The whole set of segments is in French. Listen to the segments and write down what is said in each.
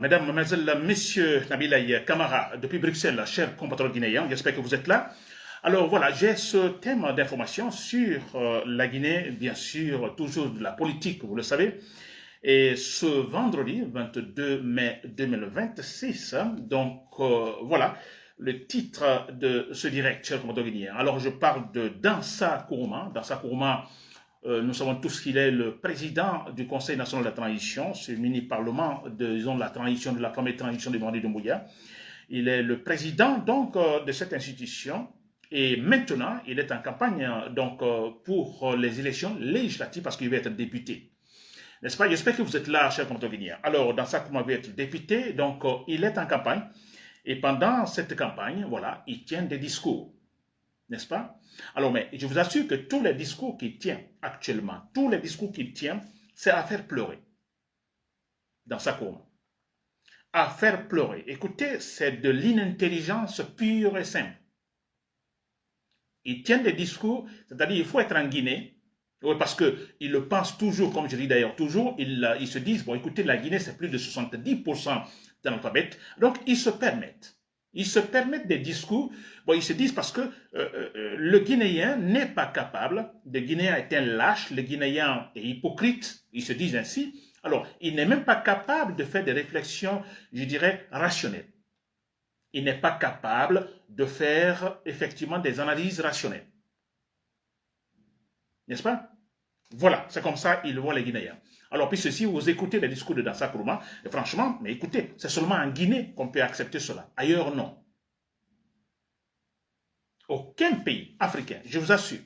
Mesdames, Mesdemoiselles, Messieurs, Nabilaï Camara, depuis Bruxelles, chers compatriotes guinéens, j'espère que vous êtes là. Alors voilà, j'ai ce thème d'information sur la Guinée, bien sûr, toujours de la politique, vous le savez. Et ce vendredi 22 mai 2026, voilà le titre de ce direct, chers compatriotes guinéens. Alors je parle de Dansa Kourouma. Dansa Kourouma, nous savons tous qu'il est le président du Conseil national de la transition, ce mini-parlement de la transition, de la fameuse transition de Mamadi Doumbouya. Il est le président donc de cette institution et maintenant il est en campagne pour les élections législatives parce qu'il va être député. N'est-ce pas? J'espère que vous êtes là, chers compatriotes guinéens. Alors, dans ça, comment va être député, donc il est en campagne et pendant cette campagne, voilà, il tient des discours. N'est-ce pas? Alors, mais je vous assure que tous les discours qu'il tient actuellement, tous les discours qu'il tient, c'est à faire pleurer dans sa cour. À faire pleurer. Écoutez, c'est de l'inintelligence pure et simple. Il tient des discours, c'est-à-dire il faut être en Guinée, oui, parce qu'ils le pensent toujours, comme je dis d'ailleurs toujours, ils se disent, bon écoutez, la Guinée c'est plus de 70% d'analphabètes, donc ils se permettent. Ils se permettent des discours, bon, ils se disent parce que le Guinéen n'est pas capable, le Guinéen est un lâche, le Guinéen est hypocrite, ils se disent ainsi, alors il n'est même pas capable de faire des réflexions, je dirais, rationnelles. Il n'est pas capable de faire effectivement des analyses rationnelles. N'est-ce pas? Voilà, c'est comme ça ils voient les Guinéens. Alors, puis ceci, vous écoutez les discours de Dansa Kourouma, et franchement, mais écoutez, c'est seulement en Guinée qu'on peut accepter cela. Ailleurs, non. Aucun pays africain, je vous assure.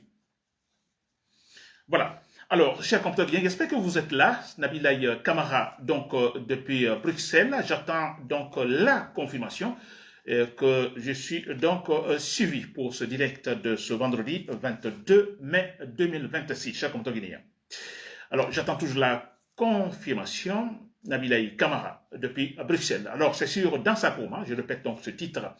Voilà. Alors, chers compatriotes guinéens, j'espère que vous êtes là. Nabilaï Camara, donc depuis Bruxelles. J'attends donc la confirmation que je suis donc suivi pour ce direct de ce vendredi 22 mai 2026, chers compatriotes guinéens. Alors, j'attends toujours la confirmation, Nabilaï Camara, depuis Bruxelles. Alors, c'est sur Dansa Kourouma, je répète donc ce titre,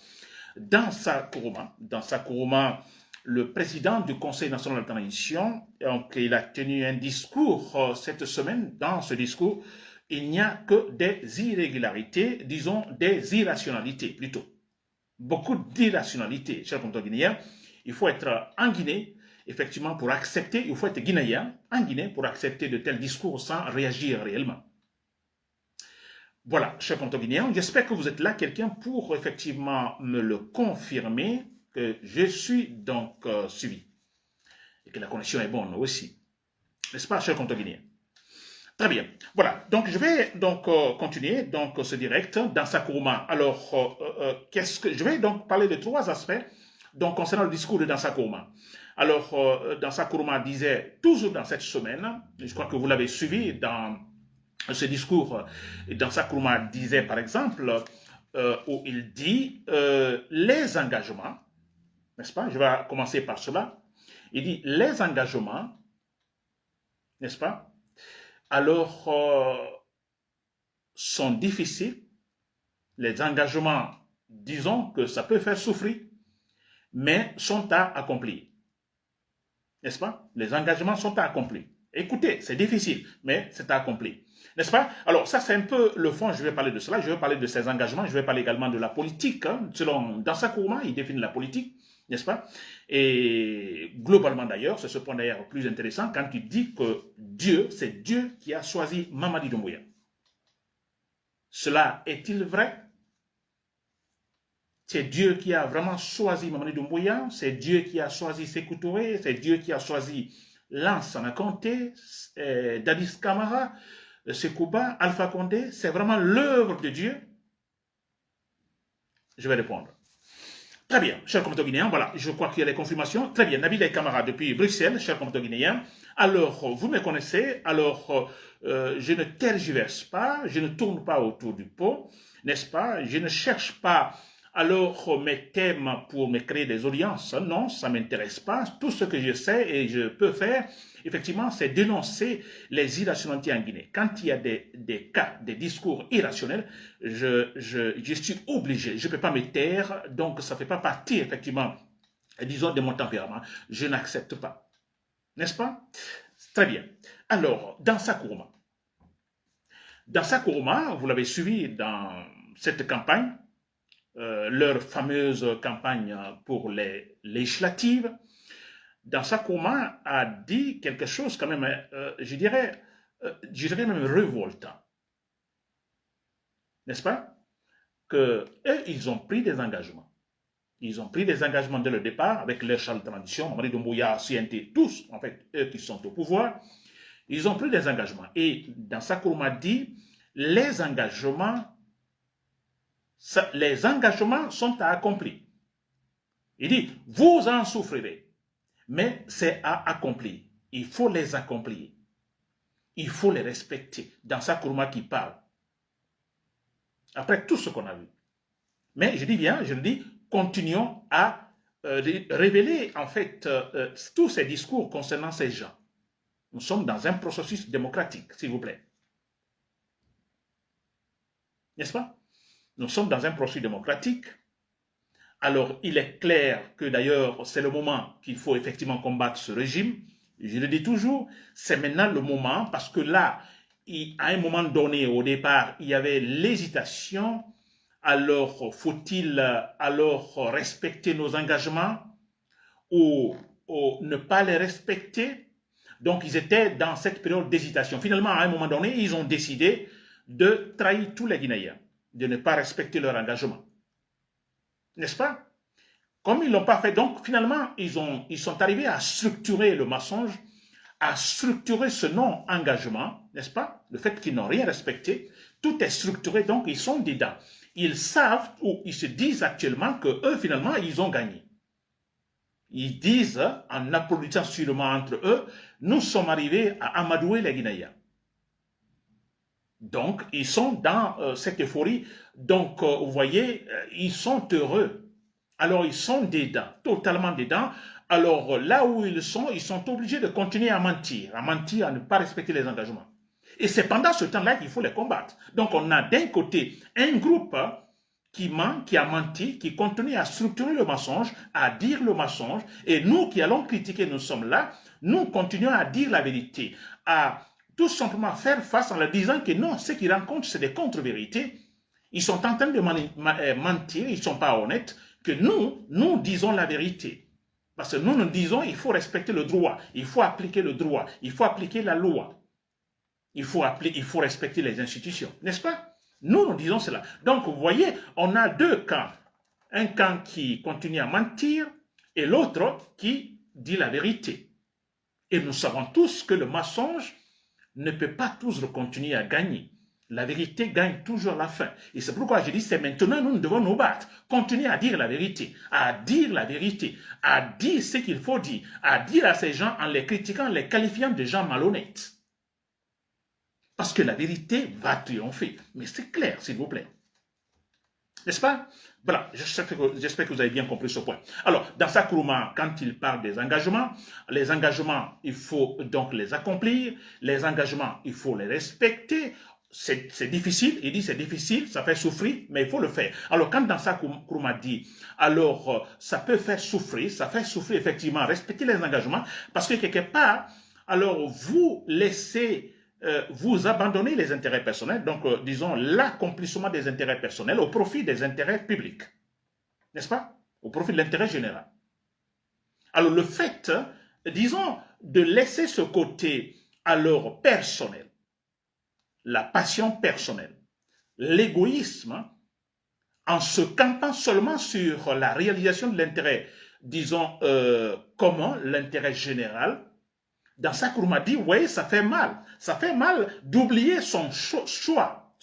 Dansa Kourouma, le président du Conseil national de la transition, donc, il a tenu un discours cette semaine. Dans ce discours, il n'y a que des irrégularités, disons des irrationalités plutôt. Beaucoup d'irrationalités, chers compatriotes guinéens. Il faut être en Guinée, effectivement, pour accepter, il faut être guinéen en Guinée pour accepter de tels discours sans réagir réellement. Voilà, chers compatriotes guinéens, j'espère que vous êtes là, quelqu'un pour effectivement me le confirmer que je suis donc suivi et que la connexion est bonne aussi. N'est-ce pas, chers compatriotes guinéens? Très bien. Voilà. Donc, je vais donc continuer donc ce direct dans sa Kourouma. Alors, je vais donc parler de trois aspects donc concernant le discours de Dansa Kourouma. Alors, Dansa Kourouma disait toujours dans cette semaine, je crois que vous l'avez suivi dans ce discours, Dansa Kourouma disait par exemple, où il dit les engagements, n'est-ce pas? Je vais commencer par cela. Il dit les engagements, n'est-ce pas? Alors, sont difficiles. Les engagements, disons que ça peut faire souffrir, mais sont à accomplir. N'est-ce pas? Les engagements sont à accomplir. Écoutez, c'est difficile, mais c'est à accomplir. N'est-ce pas? Alors, ça, c'est un peu le fond. Je vais parler de cela. Je vais parler de ces engagements. Je vais parler également de la politique. Hein. Selon Dansa Kourouma, il définit la politique, n'est-ce pas? Et globalement, d'ailleurs, c'est ce point d'ailleurs plus intéressant quand il dit que Dieu, c'est Dieu qui a choisi Mamadi Doumbouya. Cela est-il vrai? C'est Dieu qui a vraiment choisi Mamadi Doumbouya, c'est Dieu qui a choisi Sékou Touré, c'est Dieu qui a choisi Lansana Conté, Dadis Camara, Sekouba, Alpha Condé, c'est vraiment l'œuvre de Dieu? Je vais répondre. Très bien, chers compatriotes guinéens, voilà, je crois qu'il y a les confirmations. Très bien, Nabil et Camara depuis Bruxelles, chers compatriotes guinéens. Alors, vous me connaissez, alors je ne tergiverse pas, je ne tourne pas autour du pot, n'est-ce pas? Je ne cherche pas alors mes thèmes pour me créer des audiences. Non, ça ne m'intéresse pas. Tout ce que je sais et je peux faire, effectivement, c'est dénoncer les irrationalités en Guinée. Quand il y a des cas, des discours irrationnels, je suis obligé, je ne peux pas me taire, donc ça ne fait pas partie, effectivement, disons, de mon tempérament. Je n'accepte pas. N'est-ce pas? Très bien. Alors, dans sa Kourouma, Dans Sakuruma, vous l'avez suivi dans cette campagne, leur fameuse campagne pour les législatives, dans Sakuruma a dit quelque chose quand même, je dirais même révoltant, n'est-ce pas? Que eux, ils ont pris des engagements. Ils ont pris des engagements dès le départ avec leur chef de transition, Mamadi Doumbouya, CNT, tous, en fait, eux qui sont au pouvoir. Ils ont pris des engagements. Et dans Sakuruma dit, les engagements sont à accomplir. Il dit, vous en souffrirez, mais c'est à accomplir. Il faut les accomplir. Il faut les respecter. Dans Sakuruma qui parle. Après tout ce qu'on a vu. Mais je dis bien, je le dis, continuons à révéler en fait tous ces discours concernant ces gens. Nous sommes dans un processus démocratique, s'il vous plaît. N'est-ce pas? Nous sommes dans un processus démocratique. Alors, il est clair que d'ailleurs, c'est le moment qu'il faut effectivement combattre ce régime. Je le dis toujours, c'est maintenant le moment parce que là, à un moment donné, au départ, il y avait l'hésitation. Alors, faut-il alors respecter nos engagements ou ne pas les respecter? Donc, ils étaient dans cette période d'hésitation. Finalement, à un moment donné, ils ont décidé de trahir tous les Guinéens, de ne pas respecter leur engagement. N'est-ce pas? Comme ils ne l'ont pas fait, donc finalement, ils sont arrivés à structurer le mensonge, à structurer ce non-engagement, n'est-ce pas? Le fait qu'ils n'ont rien respecté, tout est structuré, donc ils sont dedans. Ils savent ou ils se disent actuellement que eux, finalement, ils ont gagné. Ils disent, en applaudissant sûrement entre eux, nous sommes arrivés à amadouer les Guinéens. Donc, ils sont dans cette euphorie. Donc, vous voyez, ils sont heureux. Alors, ils sont dedans, totalement dedans. Alors, là où ils sont obligés de continuer à mentir, à ne pas respecter les engagements. Et c'est pendant ce temps-là qu'il faut les combattre. Donc, on a d'un côté un groupe qui ment, qui a menti, qui continue à structurer le mensonge, à dire le mensonge. Et nous qui allons critiquer, nous sommes là, nous continuons à dire la vérité, à tout simplement faire face en leur disant que non, ce qu'ils rencontrent, c'est des contre-vérités. Ils sont en train de mentir, ils ne sont pas honnêtes, que nous disons la vérité. Parce que nous disons il faut respecter le droit, il faut appliquer le droit, il faut appliquer la loi, il faut respecter les institutions, n'est-ce pas? Nous disons cela. Donc, vous voyez, on a deux camps. Un camp qui continue à mentir et l'autre qui dit la vérité. Et nous savons tous que le mensonge ne peut pas toujours continuer à gagner. La vérité gagne toujours à la fin. Et c'est pourquoi je dis, c'est maintenant nous devons nous battre. Continuer à dire la vérité, à dire ce qu'il faut dire, à dire à ces gens en les critiquant, en les qualifiant de gens malhonnêtes. Parce que la vérité va triompher. Mais c'est clair, s'il vous plaît. N'est-ce pas? Voilà, j'espère que vous avez bien compris ce point. Alors, dans Sakuruma, quand il parle des engagements, les engagements, il faut donc les accomplir. Les engagements, il faut les respecter. C'est difficile, il dit c'est difficile, ça fait souffrir, mais il faut le faire. Alors, quand dans Sakuruma dit, alors, ça peut faire souffrir, ça fait souffrir effectivement, respecter les engagements, parce que quelque part, alors, vous laissez... vous abandonnez les intérêts personnels, donc disons l'accomplissement des intérêts personnels au profit des intérêts publics, n'est-ce pas? Au profit de l'intérêt général. Alors le fait, disons, de laisser ce côté alors personnel, la passion personnelle, l'égoïsme, en se campant seulement sur la réalisation de l'intérêt, disons, commun, l'intérêt général. Dans Sakuruma dit, vous voyez, ça fait mal. Ça fait mal d'oublier son choix,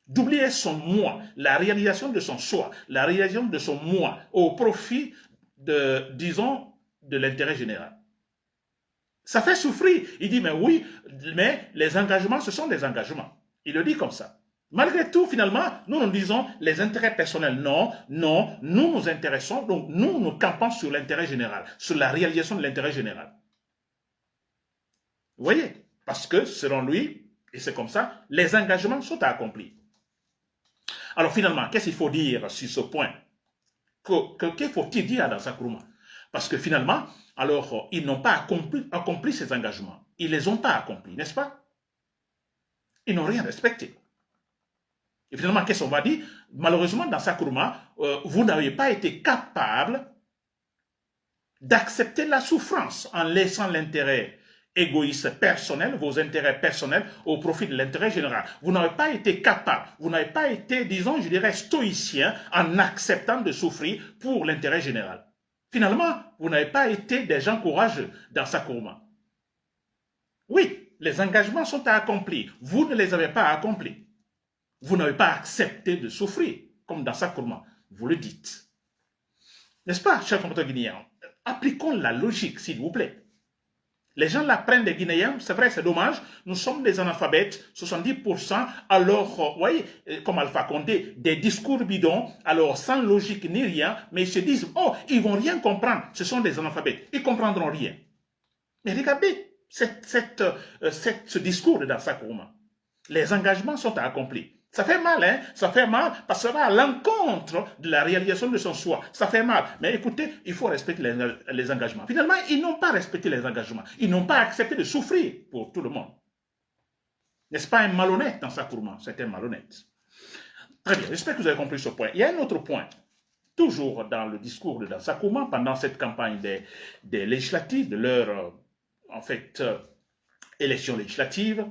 d'oublier son moi, la réalisation de son choix, la réalisation de son moi au profit de, disons, de l'intérêt général. Ça fait souffrir. Il dit, mais oui, mais les engagements, ce sont des engagements. Il le dit comme ça. Malgré tout, finalement, nous disons les intérêts personnels. Non, nous nous intéressons, donc nous campons sur l'intérêt général, sur la réalisation de l'intérêt général. Vous voyez? Parce que, selon lui, et c'est comme ça, les engagements sont accomplis. Alors finalement, qu'est-ce qu'il faut dire sur ce point? Que faut-il dire dans Sakuruma? Parce que finalement, alors, ils n'ont pas accompli ces engagements. Ils ne les ont pas accomplis, n'est-ce pas? Ils n'ont rien respecté. Et finalement, qu'est-ce qu'on va dire? Malheureusement, dans Sakuruma, vous n'avez pas été capable d'accepter la souffrance en laissant l'intérêt égoïste personnel, vos intérêts personnels au profit de l'intérêt général. Vous n'avez pas été capable, vous n'avez pas été, disons, je dirais, stoïcien en acceptant de souffrir pour l'intérêt général. Finalement, vous n'avez pas été des gens courageux dans Sakuruma. Oui, les engagements sont à accomplir. Vous ne les avez pas accomplis. Vous n'avez pas accepté de souffrir, comme dans Sakuruma. Vous le dites. N'est-ce pas, chers compatriotes guinéens? Appliquons la logique, s'il vous plaît. Les gens l'apprennent des Guinéens, c'est vrai, c'est dommage. Nous sommes des analphabètes, 70%. Alors, vous voyez, comme Alpha Condé, des discours bidons, alors sans logique ni rien, mais ils se disent, oh, ils vont rien comprendre. Ce sont des analphabètes, ils comprendront rien. Mais regardez ce discours dans Sakuruma. Les engagements sont accomplis. Ça fait mal, hein? Ça fait mal parce que ça va à l'encontre de la réalisation de son soi. Ça fait mal. Mais écoutez, il faut respecter les engagements. Finalement, ils n'ont pas respecté les engagements. Ils n'ont pas accepté de souffrir pour tout le monde. N'est-ce pas un malhonnête dans Sakuruma? C'est un malhonnête. Très bien, j'espère que vous avez compris ce point. Il y a un autre point. Toujours dans le discours de Sakuruma, pendant cette campagne des législatives, de leur, en fait, élection législative.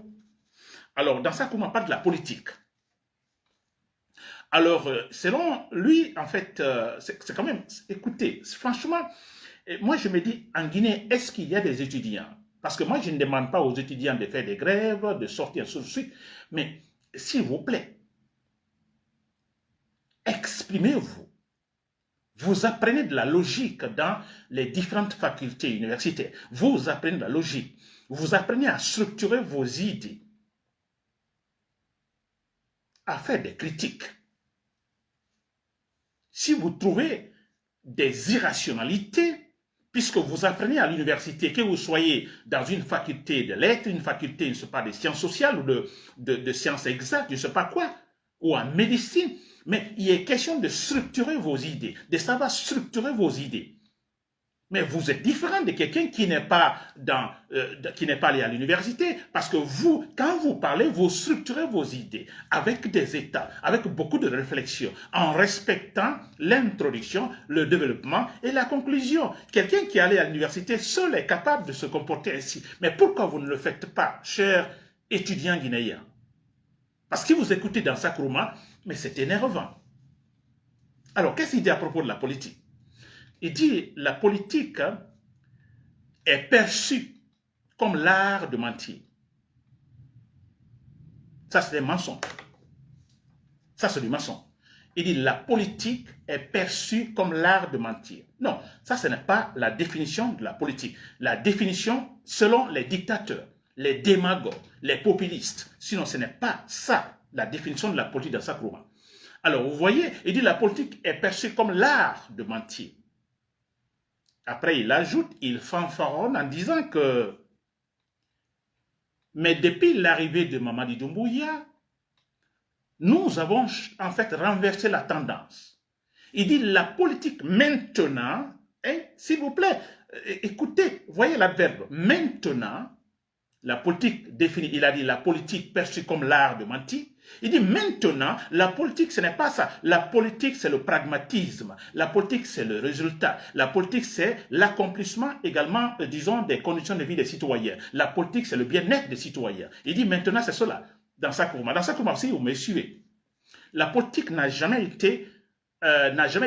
Alors, dans Sakuruma, on parle de la politique. Alors, selon lui, en fait, c'est quand même, écoutez, franchement, moi je me dis, en Guinée, est-ce qu'il y a des étudiants? Parce que moi, je ne demande pas aux étudiants de faire des grèves, de sortir, ainsi de suite, mais s'il vous plaît, exprimez-vous. Vous apprenez de la logique dans les différentes facultés universitaires. Vous apprenez de la logique. Vous apprenez à structurer vos idées, à faire des critiques. Si vous trouvez des irrationalités, puisque vous apprenez à l'université, que vous soyez dans une faculté de lettres, une faculté, je ne sais pas, de sciences sociales ou de sciences exactes, je ne sais pas quoi, ou en médecine, mais il est question de structurer vos idées, de savoir structurer vos idées. Mais vous êtes différent de quelqu'un qui n'est pas allé à l'université, parce que vous, quand vous parlez, vous structurez vos idées avec des états, avec beaucoup de réflexion, en respectant l'introduction, le développement et la conclusion. Quelqu'un qui est allé à l'université seul est capable de se comporter ainsi. Mais pourquoi vous ne le faites pas, chers étudiants guinéens? Parce que vous écoutez dans Sakuruma, mais c'est énervant. Alors, qu'est-ce qu'il dit à propos de la politique? Il dit la politique est perçue comme l'art de mentir. Ça, c'est des mensonges. Ça, c'est du mensonge. Il dit la politique est perçue comme l'art de mentir. Non, ça, ce n'est pas la définition de la politique. La définition selon les dictateurs, les démagogues, les populistes. Sinon, ce n'est pas ça, la définition de la politique dans Sakuruma. Alors, vous voyez, il dit la politique est perçue comme l'art de mentir. Après, il ajoute, il fanfaronne en disant que, mais depuis l'arrivée de Mamadi Doumbouya, nous avons en fait renversé la tendance. Il dit la politique maintenant, hein, s'il vous plaît, écoutez, voyez l'adverbe, maintenant, la politique définie, il a dit la politique perçue comme l'art de mentir. Il dit maintenant, la politique, ce n'est pas ça. La politique, c'est le pragmatisme. La politique, c'est le résultat. La politique, c'est l'accomplissement également, disons, des conditions de vie des citoyens. La politique, c'est le bien-être des citoyens. Il dit maintenant, c'est cela. Dans Sakuruma. Dans Sakuruma aussi, vous me suivez. La politique n'a jamais eu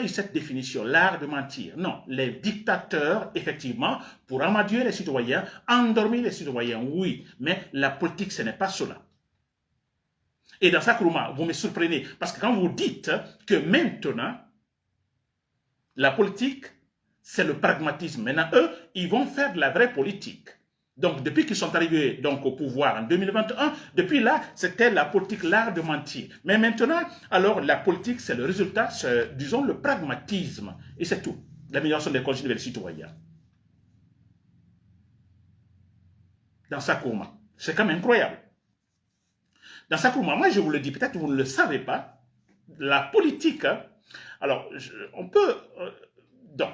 cette définition, l'art de mentir. Non, les dictateurs, effectivement, pour amadouer les citoyens, endormir les citoyens, oui, mais la politique, ce n'est pas cela. Et dans Sakuruma, vous me surprenez, parce que quand vous dites que maintenant, la politique, c'est le pragmatisme. Maintenant, eux, ils vont faire de la vraie politique. Donc, depuis qu'ils sont arrivés donc, au pouvoir en 2021, depuis là, c'était la politique, l'art de mentir. Mais maintenant, alors, la politique, c'est le résultat, c'est, disons, le pragmatisme. Et c'est tout. L'amélioration des conditions des citoyens. Dans Sakuruma. C'est quand même incroyable. Dans Sakuruma, moi, je vous le dis, peut-être que vous ne le savez pas, la politique, alors, on peut... donc,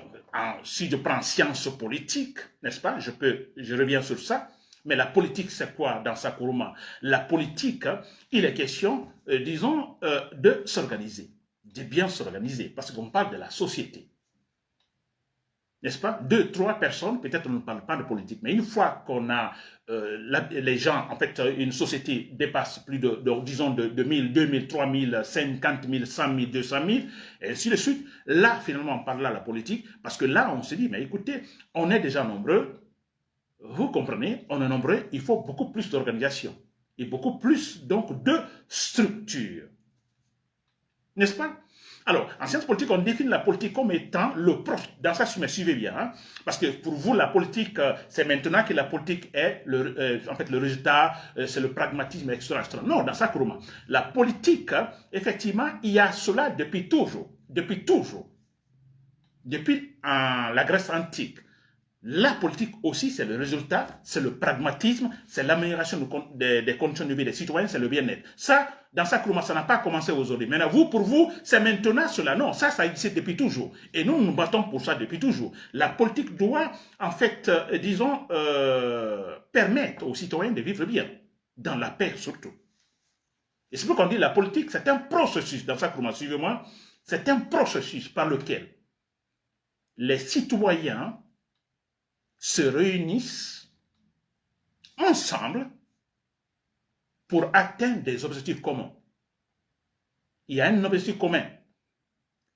si je prends sciences politiques, n'est-ce pas, je reviens sur ça, Mais la politique, c'est quoi dans sa Nkrumah? La politique, il est question, disons, de s'organiser, de bien s'organiser, parce qu'on parle de la société. N'est-ce pas? 2, 3 personnes, peut-être on ne parle pas de politique, mais une fois qu'on a les gens, en fait, une société dépasse plus disons, de 1000, 2000, 3000, 50 000, 100 000, 200 000, et ainsi de suite. Là, finalement, on parle là de la politique, parce que là, on se dit, mais écoutez, on est déjà nombreux, vous comprenez, on est nombreux, il faut beaucoup plus d'organisation, et beaucoup plus, donc, de structure. N'est-ce pas? Alors, en sciences politiques, on définit la politique comme étant le proche. Dans ça, si vous me suivez bien, hein, parce que pour vous, la politique, c'est maintenant que la politique est, en fait, le résultat, c'est le pragmatisme, etc., etc. Non, dans ça, Nkrumah, la politique, effectivement, il y a cela depuis toujours. Depuis toujours. Depuis la Grèce antique. La politique aussi, c'est le résultat, c'est le pragmatisme, c'est l'amélioration des conditions de vie des citoyens, c'est le bien-être. Ça, dans ça, ça n'a pas commencé aujourd'hui. Maintenant, pour vous, c'est maintenant cela. Non, ça existe depuis toujours. Et nous, nous battons pour ça depuis toujours. La politique doit, en fait, disons, permettre aux citoyens de vivre bien, dans la paix surtout. Et c'est pourquoi on dit la politique, c'est un processus, dans ça, suivez-moi, c'est un processus par lequel les citoyens se réunissent ensemble pour atteindre des objectifs communs. Il y a un objectif commun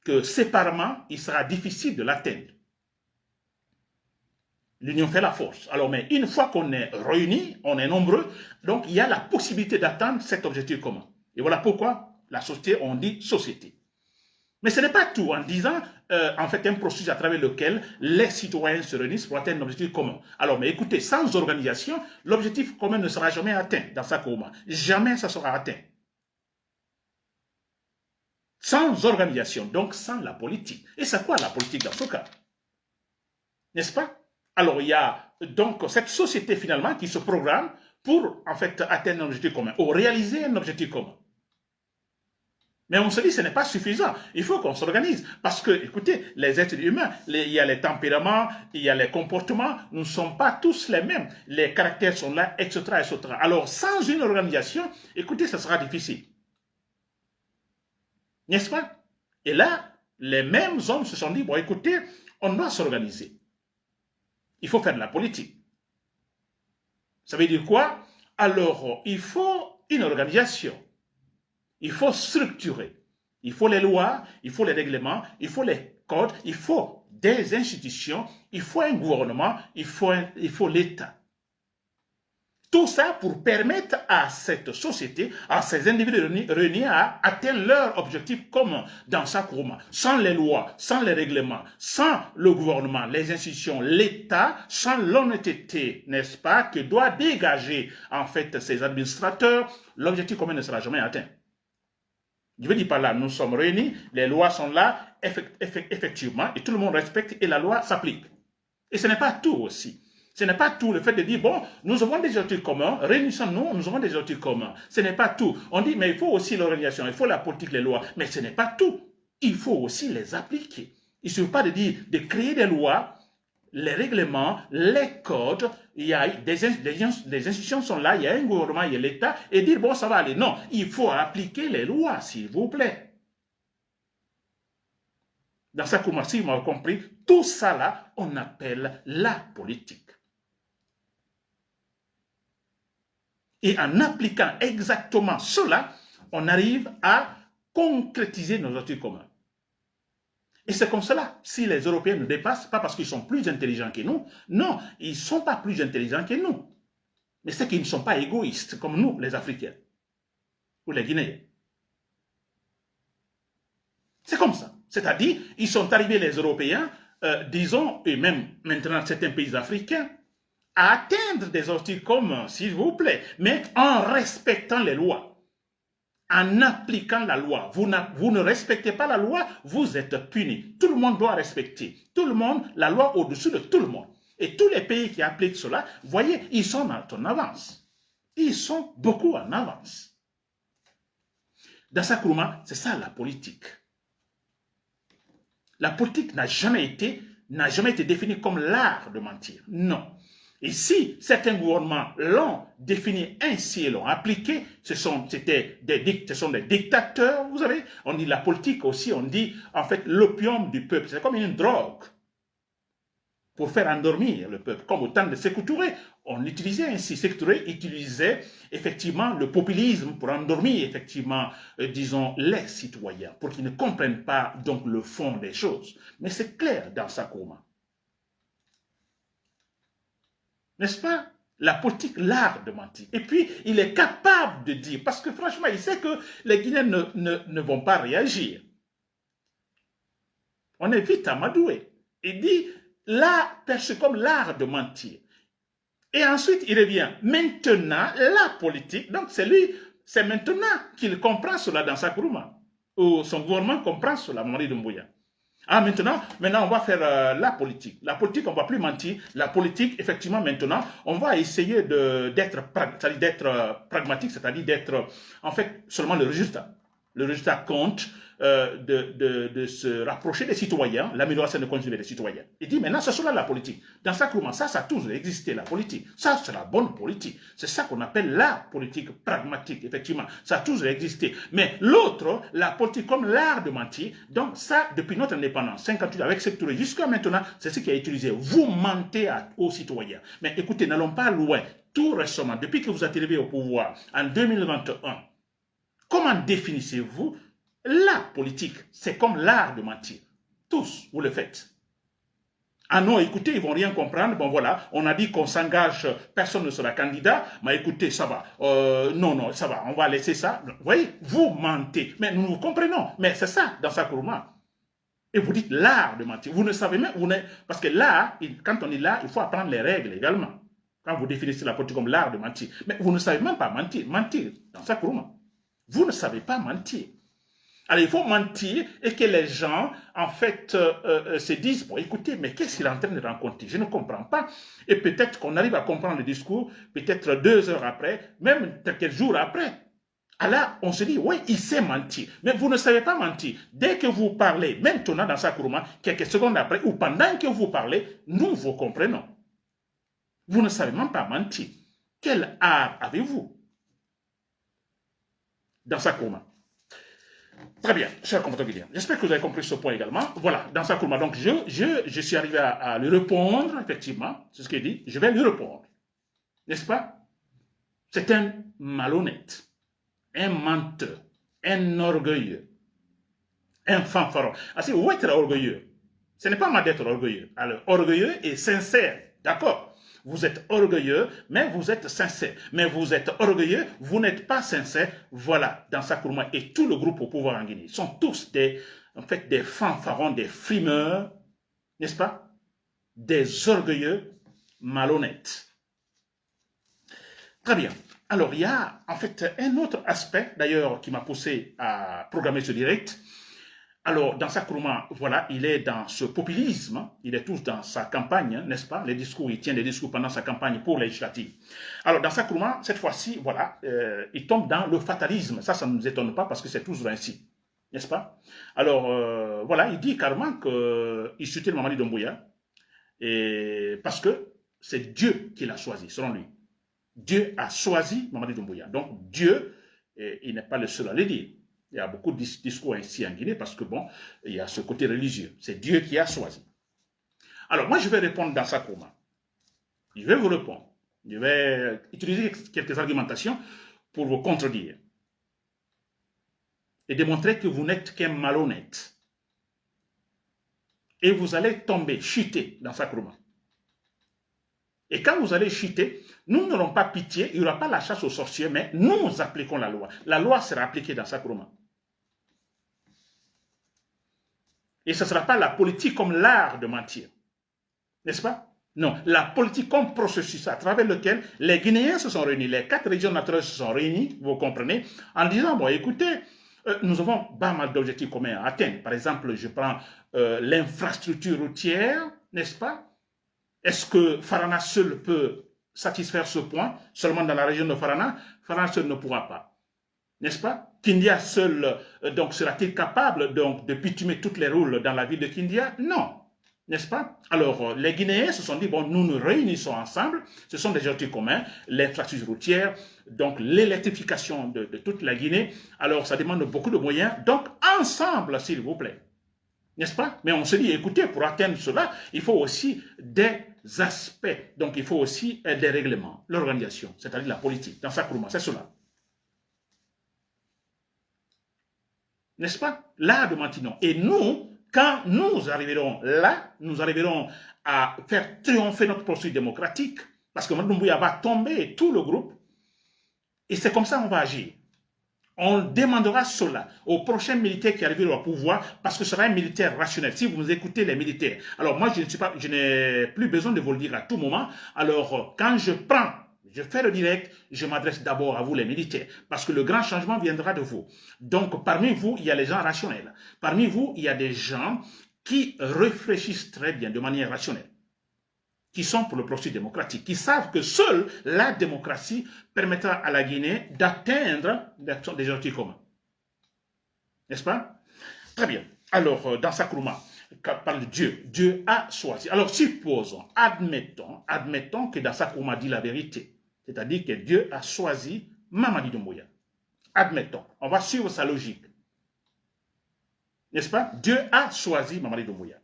que séparément, il sera difficile de l'atteindre. L'union fait la force. Alors, mais une fois qu'on est réunis, on est nombreux, donc il y a la possibilité d'atteindre cet objectif commun. Et voilà pourquoi la société, on dit société. Mais ce n'est pas tout en disant, en fait, un processus à travers lequel les citoyens se réunissent pour atteindre un objectif commun. Alors, mais écoutez, sans organisation, l'objectif commun ne sera jamais atteint dans sa Nkrumah. Jamais ça sera atteint. Sans organisation, donc sans la politique. Et c'est quoi la politique dans ce cas? N'est-ce pas? Alors, il y a donc cette société finalement qui se programme pour, en fait, atteindre un objectif commun, ou réaliser un objectif commun. Mais on se dit que ce n'est pas suffisant. Il faut qu'on s'organise. Parce que, écoutez, les êtres humains, il y a les tempéraments, il y a les comportements, nous ne sommes pas tous les mêmes. Les caractères sont là, etc., etc. Alors, sans une organisation, écoutez, ça sera difficile. N'est-ce pas? Et là, les mêmes hommes se sont dit, bon, écoutez, on doit s'organiser. Il faut faire de la politique. Ça veut dire quoi? Alors, il faut une organisation. Il faut structurer. Il faut les lois, il faut les règlements, il faut les codes, il faut des institutions, il faut un gouvernement, il faut l'État. Tout ça pour permettre à cette société, à ces individus réunis à atteindre leur objectif commun dans sa Nkrumah. Sans les lois, sans les règlements, sans le gouvernement, les institutions, l'État, sans l'honnêteté, n'est-ce pas, que doit dégager en fait ces administrateurs, l'objectif commun ne sera jamais atteint. Je veux dire par là, nous sommes réunis, les lois sont là, effectivement, et tout le monde respecte et la loi s'applique. Et ce n'est pas tout aussi. Ce n'est pas tout le fait de dire, bon, nous avons des objectifs communs, réunissons-nous, nous avons des objectifs communs. Ce n'est pas tout. On dit, mais il faut aussi l'organisation, il faut la politique, les lois. Mais ce n'est pas tout. Il faut aussi les appliquer. Il ne suffit pas de dire, de créer des lois, les règlements, les codes, il y a des institutions sont là, il y a un gouvernement, il y a l'État, et dire, bon, ça va aller. Non, il faut appliquer les lois, s'il vous plaît. Dans sa Nkrumah, si vous m'avez compris, tout ça là, on appelle la politique. Et en appliquant exactement cela, on arrive à concrétiser nos objectifs communs. Et c'est comme cela, si les Européens nous dépassent, pas parce qu'ils sont plus intelligents que nous, non, ils ne sont pas plus intelligents que nous. Mais c'est qu'ils ne sont pas égoïstes comme nous, les Africains, ou les Guinéens. C'est comme ça. C'est-à-dire, ils sont arrivés, les Européens, disons, et même maintenant certains pays africains, à atteindre des objectifs communs, s'il vous plaît, mais en respectant les lois. En appliquant la loi. Vous ne respectez pas la loi, vous êtes puni. Tout le monde doit respecter. Tout le monde, la loi au-dessus de tout le monde. Et tous les pays qui appliquent cela, voyez, ils sont en avance. Ils sont beaucoup en avance. Dans sa Nkrumah, c'est ça la politique. La politique n'a jamais été définie comme l'art de mentir. Non. Et si certains gouvernements l'ont défini ainsi et l'ont appliqué, ce sont des dictateurs, vous savez. On dit la politique aussi, on dit en fait l'opium du peuple. C'est comme une drogue pour faire endormir le peuple. Comme au temps de Sékou Touré, on l'utilisait ainsi. Sékou Touré utilisait effectivement le populisme pour endormir effectivement, disons, les citoyens, pour qu'ils ne comprennent pas donc le fond des choses. Mais c'est clair dans Sakouma. N'est-ce pas? La politique, l'art de mentir. Et puis, il est capable de dire, parce que franchement, il sait que les Guinéens ne vont pas réagir. On est vite amadoué. Il dit, là, perçu comme l'art de mentir. Et ensuite, il revient. Maintenant, la politique, donc c'est maintenant qu'il comprend cela dans sa Kourouma, ou son gouvernement comprend cela, Mamadi Doumbouya. Ah, maintenant, on va faire la politique. La politique, on ne va plus mentir. La politique, effectivement, maintenant, on va essayer d'être pragmatique, c'est-à-dire d'être, en fait, seulement le résultat. Le résultat compte de se rapprocher des citoyens, l'amélioration de conditions des citoyens. Il dit maintenant, c'est cela la politique. Dans ça, ça a toujours existé, la politique. Ça, c'est la bonne politique. C'est ça qu'on appelle la politique pragmatique, effectivement. Ça a toujours existé. Mais l'autre, la politique comme l'art de mentir, donc ça, depuis notre indépendance, 58, avec Sékou Touré, jusqu'à maintenant, c'est ce qui a utilisé. Vous mentez aux citoyens. Mais écoutez, n'allons pas loin. Tout récemment, depuis que vous êtes arrivé au pouvoir, en 2021, comment définissez-vous la politique? C'est comme l'art de mentir. Tous, vous le faites. Ah non, écoutez, ils ne vont rien comprendre. Bon voilà, on a dit qu'on s'engage, personne ne sera candidat. Mais écoutez, ça va. Non, ça va, on va laisser ça. Vous voyez, vous mentez. Mais nous vous comprenons. Mais c'est ça, dans sa Kourouma. Et vous dites l'art de mentir. Vous ne savez même, parce que là, quand on est là, il faut apprendre les règles également. Quand vous définissez la politique comme l'art de mentir. Mais vous ne savez même pas mentir. Mentir, dans sa Kourouma. Vous ne savez pas mentir. Alors, il faut mentir et que les gens, en fait, se disent, bon, écoutez, mais qu'est-ce qu'il est en train de raconter? Je ne comprends pas. Et peut-être qu'on arrive à comprendre le discours, peut-être 2 heures après, même quelques jours après. Alors, on se dit, oui, il sait mentir. Mais vous ne savez pas mentir. Dès que vous parlez, maintenant dans sa Kourouma, quelques secondes après, ou pendant que vous parlez, nous vous comprenons. Vous ne savez même pas mentir. Quel art avez-vous dans sa Kourouma? Très bien, cher compatriote guinéen. J'espère que vous avez compris ce point également. Voilà, dans sa Kourouma. Donc, je suis arrivé à lui répondre, effectivement. C'est ce qu'il dit. Je vais lui répondre. N'est-ce pas? C'est un malhonnête, un menteur, un orgueilleux, un fanfaron. Alors, où être orgueilleux? Ce n'est pas mal d'être orgueilleux. Alors, orgueilleux et sincère. D'accord? Vous êtes orgueilleux, mais vous êtes sincère. Mais vous êtes orgueilleux, vous n'êtes pas sincère. Voilà, dans sa Kourouma et tout le groupe au pouvoir en Guinée sont tous des fanfarons, des frimeurs, n'est-ce pas? Des orgueilleux malhonnêtes. Très bien. Alors, il y a en fait un autre aspect, d'ailleurs, qui m'a poussé à programmer ce direct. Alors, dans sa Kourouma, voilà, il est dans ce populisme, il est tous dans sa campagne, n'est-ce pas? Les discours, il tient des discours pendant sa campagne pour législative. Alors, dans sa Kourouma, cette fois-ci, voilà, il tombe dans le fatalisme. Ça ne nous étonne pas parce que c'est toujours ainsi, n'est-ce pas? Alors, voilà, il dit carrément qu'il soutient Mamadi Doumbouya parce que c'est Dieu qui l'a choisi, selon lui. Dieu a choisi Mamadi Doumbouya. Donc, Dieu, il n'est pas le seul à le dire. Il y a beaucoup de discours ainsi en Guinée parce que, bon, il y a ce côté religieux. C'est Dieu qui a choisi. Alors, moi, je vais répondre dans sa Kourouma. Je vais vous répondre. Je vais utiliser quelques argumentations pour vous contredire. Et démontrer que vous n'êtes qu'un malhonnête. Et vous allez tomber, chuter dans sa Kourouma. Et quand vous allez chuter, nous n'aurons pas pitié, il n'y aura pas la chasse aux sorciers, mais nous appliquons la loi. La loi sera appliquée dans sa Kourouma. Et ce ne sera pas la politique comme l'art de mentir. N'est-ce pas? Non, la politique comme processus à travers lequel les Guinéens se sont réunis, les 4 régions naturelles se sont réunies, vous comprenez, en disant, bon, écoutez, nous avons pas mal d'objectifs communs à atteindre. Par exemple, je prends l'infrastructure routière, n'est-ce pas? Est-ce que Farana seul peut satisfaire ce point? Seulement dans la région de Farana, Farana seul ne pourra pas. N'est-ce pas? Kindia seul, donc, sera-t-il capable donc, de bitumer toutes les roules dans la ville de Kindia? Non. N'est-ce pas? Alors, les Guinéens se sont dit, bon, nous nous réunissons ensemble, ce sont des objectifs communs, l'infrastructure routière, donc l'électrification de toute la Guinée. Alors, ça demande beaucoup de moyens. Donc, ensemble, s'il vous plaît. N'est-ce pas? Mais on se dit, écoutez, pour atteindre cela, il faut aussi des aspects. Donc, il faut aussi des règlements, l'organisation, c'est-à-dire la politique, dans sa courma, c'est cela. N'est-ce pas? Là de Matignon. Et nous, quand nous arriverons là, nous arriverons à faire triompher notre processus démocratique, parce que Madou Doumbouya va tomber tout le groupe, et c'est comme ça qu'on va agir. On demandera cela aux prochains militaires qui arriveront au pouvoir, parce que ce sera un militaire rationnel. Si vous écoutez les militaires, alors moi je n'ai plus besoin de vous le dire à tout moment. Alors quand je fais le direct, je m'adresse d'abord à vous les militaires, parce que le grand changement viendra de vous. Donc parmi vous, il y a les gens rationnels. Parmi vous, il y a des gens qui réfléchissent très bien, de manière rationnelle, qui sont pour le processus démocratique, qui savent que seule la démocratie permettra à la Guinée d'atteindre des objectifs communs. N'est-ce pas? Très bien. Alors, dans Sakuruma, parle de Dieu. Dieu a choisi. Alors, supposons, admettons que dans Sakuruma dit la vérité. C'est-à-dire que Dieu a choisi Mamadi Doumbouya. Admettons. On va suivre sa logique. N'est-ce pas? Dieu a choisi Mamadi Doumbouya.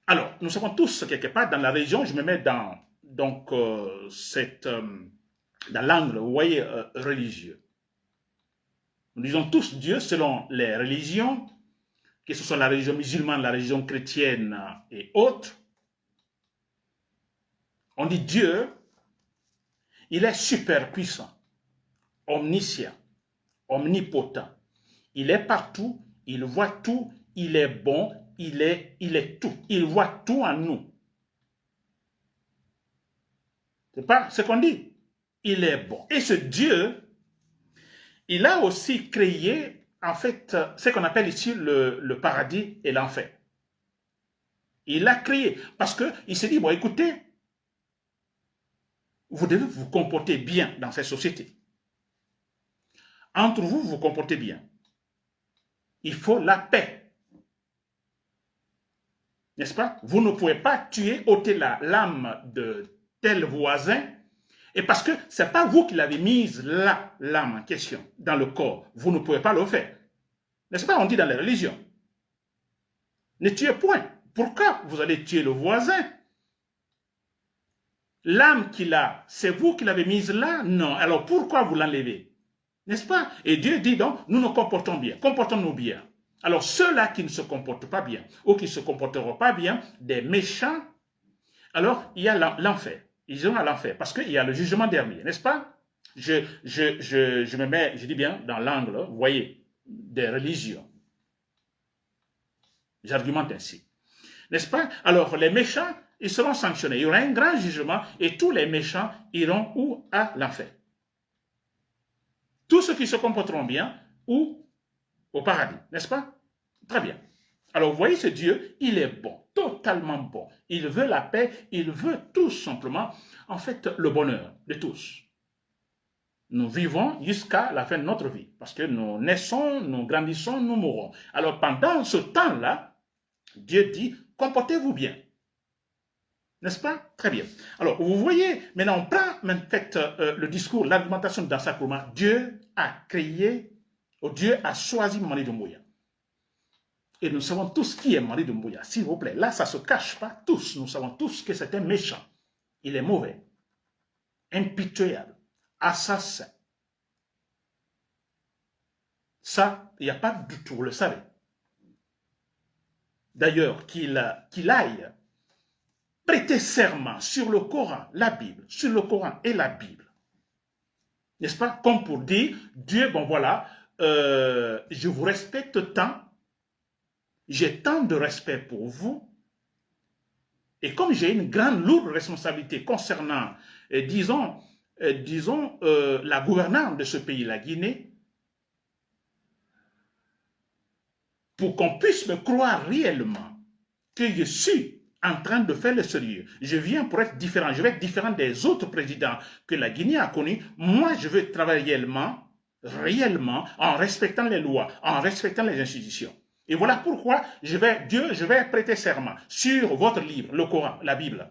Alors, nous savons tous quelque part dans la région, je me mets dans dans l'angle, vous voyez, religieux. Nous disons tous Dieu selon les religions, que ce soit la religion musulmane, la religion chrétienne et autres. On dit Dieu, il est super puissant, omniscient, omnipotent. Il est partout, il voit tout, il est bon, il est tout. Il voit tout en nous. C'est pas ce qu'on dit. Il est bon. Et ce Dieu, il a aussi créé, en fait, ce qu'on appelle ici le paradis et l'enfer. Il l'a créé parce qu'il s'est dit, bon, écoutez, vous devez vous comporter bien dans cette société. Entre vous, vous vous comportez bien. Il faut la paix. N'est-ce pas? Vous ne pouvez pas tuer, ôter l'âme de tel voisin, et parce que ce n'est pas vous qui l'avez mise là, l'âme en question, dans le corps. Vous ne pouvez pas le faire. N'est-ce pas? On dit dans les religions. Ne tuez point. Pourquoi vous allez tuer le voisin? L'âme qu'il a, c'est vous qui l'avez mise là? Non. Alors pourquoi vous l'enlevez? N'est-ce pas? Et Dieu dit donc, nous nous comportons bien. Comportons-nous bien. Alors ceux-là qui ne se comportent pas bien, ou qui ne se comporteront pas bien, des méchants, alors il y a l'enfer. Ils iront à l'enfer, parce qu'il y a le jugement dernier, n'est-ce pas? Je me mets, je dis bien, dans l'angle, vous voyez, des religions. J'argumente ainsi. N'est-ce pas? Alors les méchants, ils seront sanctionnés. Il y aura un grand jugement, et tous les méchants iront où? À l'enfer. Tous ceux qui se comporteront bien, où? Au paradis, n'est-ce pas? Très bien. Alors, vous voyez, ce Dieu, il est bon, totalement bon. Il veut la paix, il veut tout simplement, en fait, le bonheur de tous. Nous vivons jusqu'à la fin de notre vie, parce que nous naissons, nous grandissons, nous mourrons. Alors, pendant ce temps-là, Dieu dit, comportez-vous bien. N'est-ce pas? Très bien. Alors, vous voyez, maintenant, on prend en fait, le discours, l'argumentation dans Sakuruma. Dieu a créé, Dieu a choisi Mamadi Doumbouya. Et nous savons tous qui est Mamadi Doumbouya. S'il vous plaît, là, ça ne se cache pas tous. Nous savons tous que c'est un méchant. Il est mauvais, impitoyable, assassin. Ça, il n'y a pas du tout, vous le savez. D'ailleurs, qu'il aille prêter serment sur le Coran, la Bible, sur le Coran et la Bible. N'est-ce pas? Comme pour dire, Dieu, bon voilà, je vous respecte tant, j'ai tant de respect pour vous, et comme j'ai une grande, lourde responsabilité concernant, disons, la gouvernance de ce pays, la Guinée, pour qu'on puisse me croire réellement que je suis en train de faire le sérieux. Je viens pour être différent. Je vais être différent des autres présidents que la Guinée a connus. Moi, je veux travailler réellement, en respectant les lois, en respectant les institutions. Et voilà pourquoi je vais prêter serment sur votre livre, le Coran, la Bible.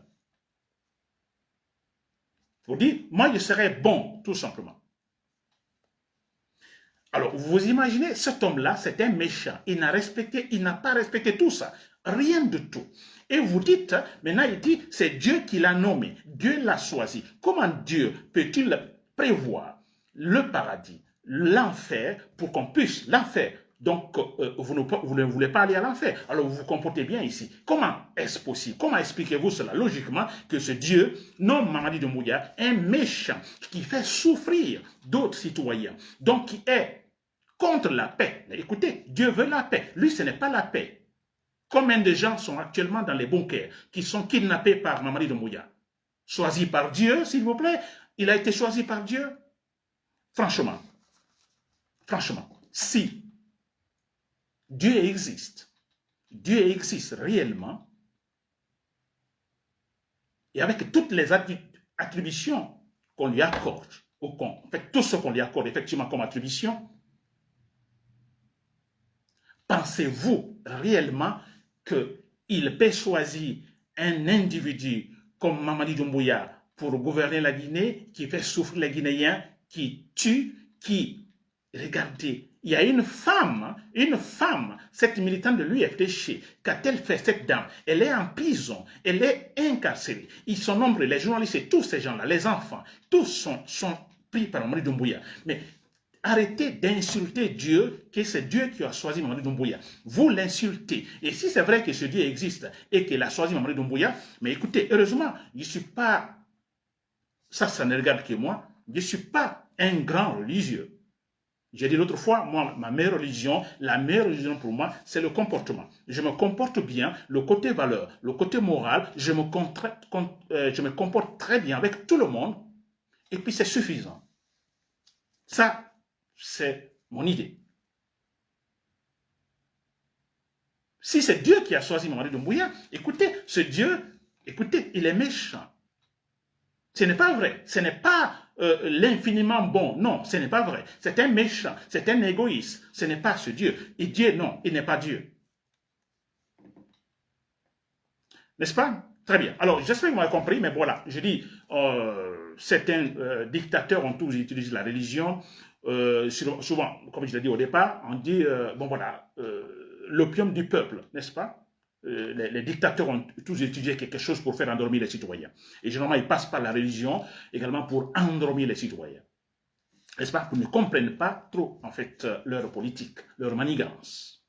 Vous dites, moi je serai bon, tout simplement. Alors, vous imaginez, cet homme-là, c'est un méchant. Il n'a pas respecté tout ça. Rien de tout. Et vous dites, maintenant il dit, c'est Dieu qui l'a nommé. Dieu l'a choisi. Comment Dieu peut-il prévoir le paradis, l'enfer, pour qu'on puisse l'enfer? Donc, vous ne voulez pas aller à l'enfer. Alors, vous vous comportez bien ici. Comment est-ce possible? Comment expliquez-vous cela logiquement que ce Dieu nomme Mamadi Doumbouya un méchant qui fait souffrir d'autres citoyens, donc qui est contre la paix? Mais écoutez, Dieu veut la paix. Lui, ce n'est pas la paix. Combien de gens sont actuellement dans les bunkers qui sont kidnappés par Mamadi Doumbouya? Choisi par Dieu, s'il vous plaît. Il a été choisi par Dieu. Franchement, si Dieu existe réellement, et avec toutes les attributions qu'on lui accorde, en fait, tout ce qu'on lui accorde effectivement comme attribution, pensez-vous réellement qu'il peut choisir un individu comme Mamadi Doumbouya pour gouverner la Guinée, qui fait souffrir les Guinéens, qui tue, regardez, il y a une femme, cette militante de l'UFDC, qu'a-t-elle fait cette dame? Elle est en prison, elle est incarcérée. Ils sont nombreux, les journalistes et tous ces gens-là, les enfants, tous sont pris par Mamadi Doumbouya. Mais arrêtez d'insulter Dieu, que c'est Dieu qui a choisi Mamadi Doumbouya. Vous l'insultez. Et si c'est vrai que ce Dieu existe et qu'il a choisi Mamadi Doumbouya, mais écoutez, heureusement, je ne suis pas, ça ne regarde que moi, je ne suis pas un grand religieux. J'ai dit l'autre fois, moi, la meilleure religion pour moi, c'est le comportement. Je me comporte bien, le côté valeur, le côté moral, je me comporte très bien avec tout le monde, et puis c'est suffisant. Ça, c'est mon idée. Si c'est Dieu qui a choisi Mamadi Doumbouya, écoutez, ce Dieu, écoutez, il est méchant. Ce n'est pas vrai. Ce n'est pas l'infiniment bon. Non, ce n'est pas vrai. C'est un méchant. C'est un égoïste. Ce n'est pas ce Dieu. Et Dieu, non, il n'est pas Dieu. N'est-ce pas? Très bien. Alors, j'espère que vous m'avez compris, mais voilà, je dis, certains dictateurs ont tous utilisé la religion. Souvent, comme je l'ai dit au départ, on dit, bon voilà, l'opium du peuple, n'est-ce pas? Les dictateurs ont tous étudié quelque chose pour faire endormir les citoyens. Et généralement, ils passent par la religion également pour endormir les citoyens. N'est-ce pas? Ils ne comprennent pas trop, en fait, leur politique, leur manigance.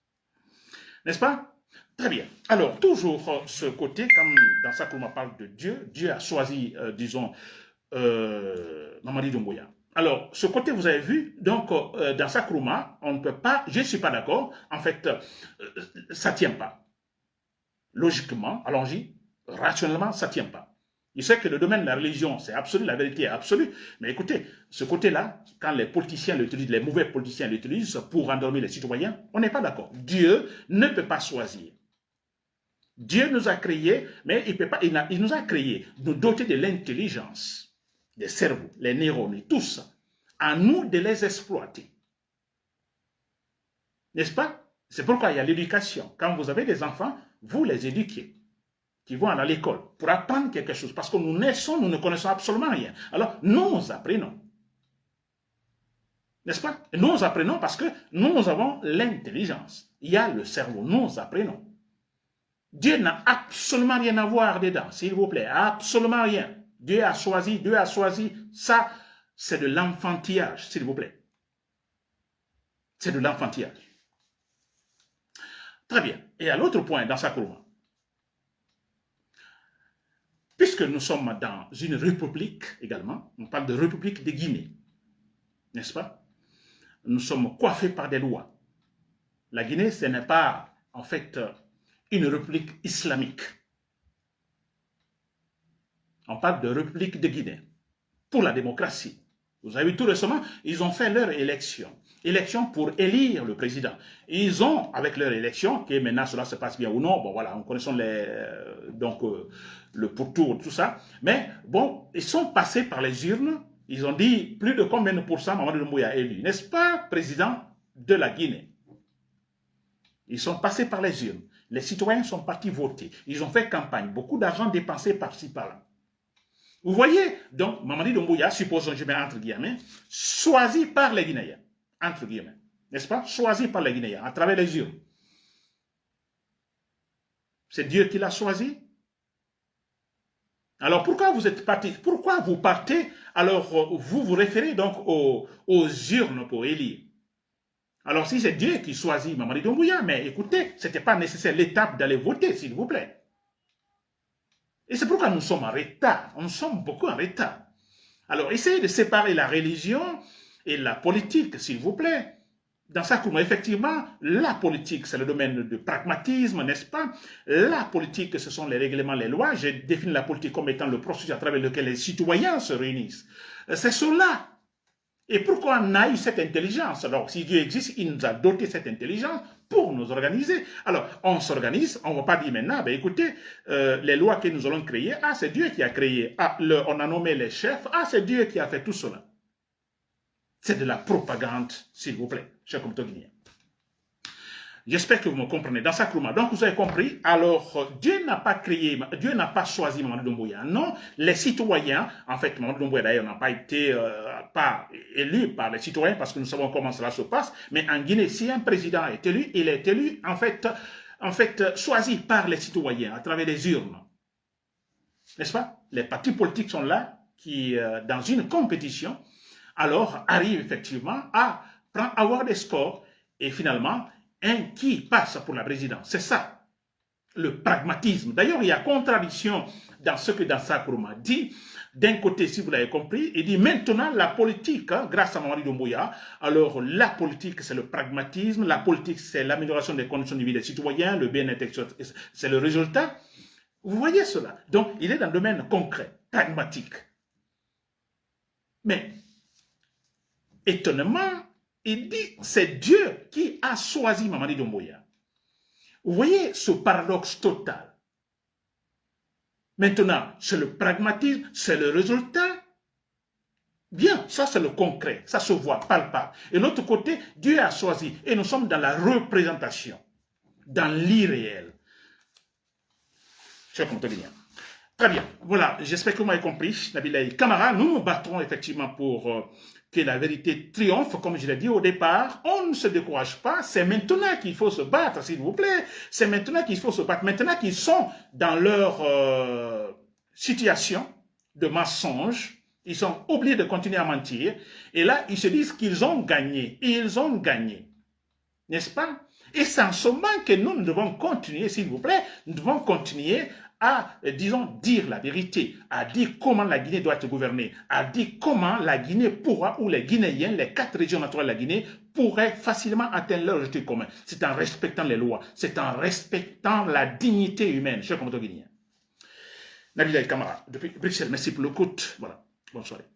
N'est-ce pas? Très bien. Alors, toujours ce côté, comme dans ça qu'on parle de Dieu, Dieu a choisi, disons, Mamadi Doumbouya. Alors, ce côté, vous avez vu, donc, dans Sakruma, on ne peut pas, je ne suis pas d'accord, en fait, ça ne tient pas. Logiquement, allons-y, rationnellement, ça ne tient pas. Je sais que le domaine de la religion, c'est absolu, la vérité est absolue, mais écoutez, ce côté-là, quand les politiciens l'utilisent, les mauvais politiciens l'utilisent pour endormir les citoyens, on n'est pas d'accord. Dieu ne peut pas choisir. Dieu nous a créés, mais il nous a créés, nous doter de l'intelligence, des cerveaux, les neurones et tout ça. À nous de les exploiter. N'est-ce pas? C'est pourquoi il y a l'éducation. Quand vous avez des enfants, vous les éduquez, qui vont à l'école pour apprendre quelque chose. Parce que nous naissons, nous ne connaissons absolument rien. Alors, nous apprenons. N'est-ce pas? Et nous apprenons parce que nous avons l'intelligence. Il y a le cerveau, nous apprenons. Dieu n'a absolument rien à voir dedans, s'il vous plaît. Absolument rien. Dieu a choisi. Ça, c'est de l'enfantillage, s'il vous plaît. C'est de l'enfantillage. Très bien. Et à l'autre point, dans Sakuruma, puisque nous sommes dans une république également, on parle de république de Guinée, n'est-ce pas? Nous sommes coiffés par des lois. La Guinée, ce n'est pas, en fait, une république islamique. On parle de république de Guinée pour la démocratie. Vous avez vu tout récemment, ils ont fait leur élection. Élection pour élire le président. Ils ont, avec leur élection, que maintenant cela se passe bien ou non, bon voilà, nous connaissons le pourtour, tout ça. Mais bon, ils sont passés par les urnes, ils ont dit plus de combien de pourcents Mamadi Doumbouya a élu, n'est-ce pas, président de la Guinée? Ils sont passés par les urnes. Les citoyens sont partis voter. Ils ont fait campagne. Beaucoup d'argent dépensé par-ci, par-là. Vous voyez, donc, Mamadi Doumbouya, supposons, je mets entre guillemets, choisi par les Guinéens, entre guillemets, n'est-ce pas? Choisi par les Guinéens, à travers les urnes. C'est Dieu qui l'a choisi. Alors, pourquoi vous êtes parti? Pourquoi vous partez? Alors, vous vous référez donc aux urnes pour élire. Alors, si c'est Dieu qui choisit Mamadi Doumbouya, mais écoutez, ce n'était pas nécessaire l'étape d'aller voter, s'il vous plaît. Et c'est pourquoi nous sommes en retard. Nous sommes beaucoup en retard. Alors, essayez de séparer la religion et la politique, s'il vous plaît. Dans ça, effectivement, la politique, c'est le domaine du pragmatisme, n'est-ce pas? La politique, ce sont les règlements, les lois. J'ai défini la politique comme étant le processus à travers lequel les citoyens se réunissent. C'est cela. Et pourquoi on a eu cette intelligence? Alors, si Dieu existe, il nous a doté cette intelligence pour nous organiser. Alors, on s'organise, on ne va pas dire maintenant, ben écoutez, les lois que nous allons créer, ah, c'est Dieu qui a créé, ah, on a nommé les chefs, ah, c'est Dieu qui a fait tout cela. C'est de la propagande, s'il vous plaît, cher comité guinéen. J'espère que vous me comprenez. Dans sa Kourouma, donc vous avez compris, alors Dieu n'a pas créé, Dieu n'a pas choisi Mamadi Doumbouya. Non, les citoyens, en fait, Mamadi Doumbouya d'ailleurs n'a pas été pas élu par les citoyens parce que nous savons comment cela se passe, mais en Guinée, si un président est élu, il est élu en fait choisi par les citoyens à travers les urnes. N'est-ce pas? Les partis politiques sont là qui, dans une compétition, alors arrivent effectivement à avoir des scores et finalement, un qui passe pour la présidence. C'est ça, le pragmatisme. D'ailleurs, il y a contradiction dans ce que Dansa Kourouma dit. D'un côté, si vous l'avez compris, il dit maintenant la politique, hein, grâce à Mamadi Doumbouya, alors la politique c'est le pragmatisme, la politique c'est l'amélioration des conditions de vie des citoyens, le bien-être, c'est le résultat. Vous voyez cela? Donc, il est dans le domaine concret, pragmatique. Mais, étonnamment, il dit c'est Dieu qui a choisi Mamadi Doumbouya. Vous voyez ce paradoxe total. Maintenant, c'est le pragmatisme, c'est le résultat. Bien, ça c'est le concret, ça se voit, palpable. Et de l'autre côté, Dieu a choisi et nous sommes dans la représentation, dans l'irréel. Cher compte bien. Très bien, voilà, j'espère que vous m'avez compris. Nabilaï Kamara, nous nous battrons effectivement pour que la vérité triomphe, comme je l'ai dit au départ. On ne se décourage pas, c'est maintenant qu'il faut se battre, s'il vous plaît. C'est maintenant qu'il faut se battre. Maintenant qu'ils sont dans leur situation de mensonge, ils sont obligés de continuer à mentir. Et là, ils se disent qu'ils ont gagné. Et ils ont gagné. N'est-ce pas? Et c'est en ce moment que nous devons continuer, s'il vous plaît, nous devons continuer à, disons, dire la vérité, à dire comment la Guinée doit être gouvernée, à dire comment la Guinée pourra, ou les Guinéens, les 4 régions naturelles de la Guinée, pourraient facilement atteindre leur objectif commun. C'est en respectant les lois, c'est en respectant la dignité humaine, cher combattant guinéen. Nabilaï Kamara, depuis Bruxelles, merci pour l'écoute. Voilà, bonne soirée.